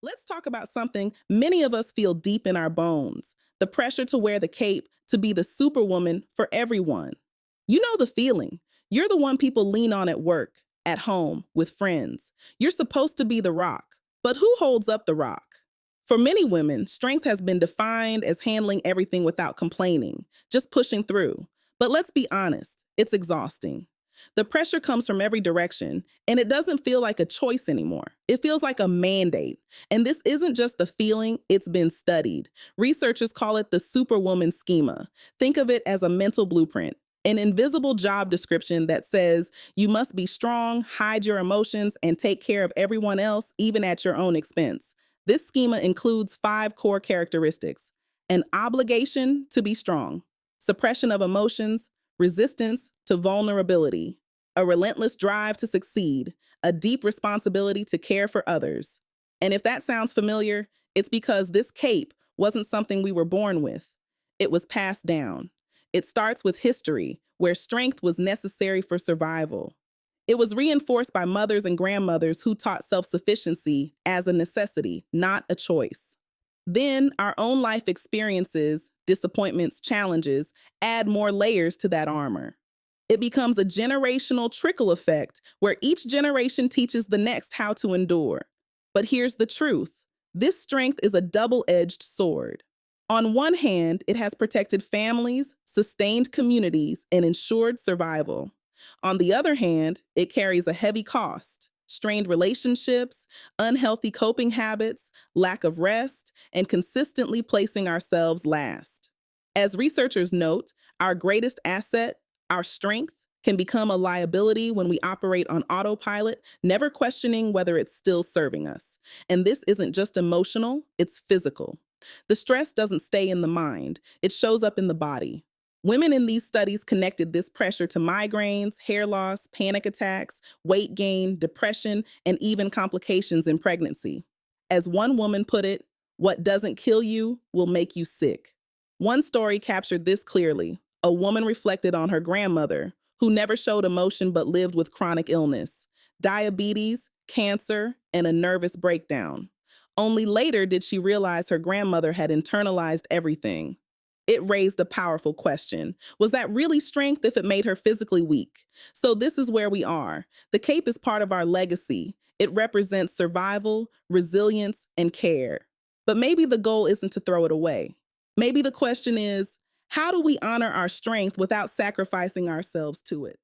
Let's talk about something many of us feel deep in our bones: the pressure to wear the cape, to be the superwoman for everyone. You know the feeling. You're the one people lean on at work, at home, with friends. You're supposed to be the rock. But who holds up the rock? For many women, strength has been defined as handling everything without complaining, just pushing through. But let's be honest, it's exhausting. The pressure comes from every direction, and it doesn't feel like a choice anymore. It feels like a mandate. And this isn't just a feeling, it's been studied. Researchers call it the Superwoman Schema. Think of it as a mental blueprint, an invisible job description that says you must be strong, hide your emotions, and take care of everyone else, even at your own expense. This schema includes 5 core characteristics: an obligation to be strong, suppression of emotions, resistance to vulnerability, a relentless drive to succeed, a deep responsibility to care for others. And if that sounds familiar, it's because this cape wasn't something we were born with. It was passed down. It starts with history, where strength was necessary for survival. It was reinforced by mothers and grandmothers who taught self-sufficiency as a necessity, not a choice. Then our own life experiences, disappointments, challenges add more layers to that armor. It becomes a generational trickle effect where each generation teaches the next how to endure. But here's the truth: this strength is a double-edged sword. On one hand, it has protected families, sustained communities, and ensured survival. On the other hand, it carries a heavy cost: strained relationships, unhealthy coping habits, lack of rest, and consistently placing ourselves last. As researchers note, our greatest asset, our strength, can become a liability when we operate on autopilot, never questioning whether it's still serving us. And this isn't just emotional, it's physical. The stress doesn't stay in the mind, it shows up in the body. Women in these studies connected this pressure to migraines, hair loss, panic attacks, weight gain, depression, and even complications in pregnancy. As one woman put it, "What doesn't kill you will make you sick." One story captured this clearly. A woman reflected on her grandmother, who never showed emotion but lived with chronic illness, diabetes, cancer, and a nervous breakdown. Only later did she realize her grandmother had internalized everything. It raised a powerful question. Was that really strength if it made her physically weak? So this is where we are. The cape is part of our legacy. It represents survival, resilience, and care. But maybe the goal isn't to throw it away. Maybe the question is, how do we honor our strength without sacrificing ourselves to it?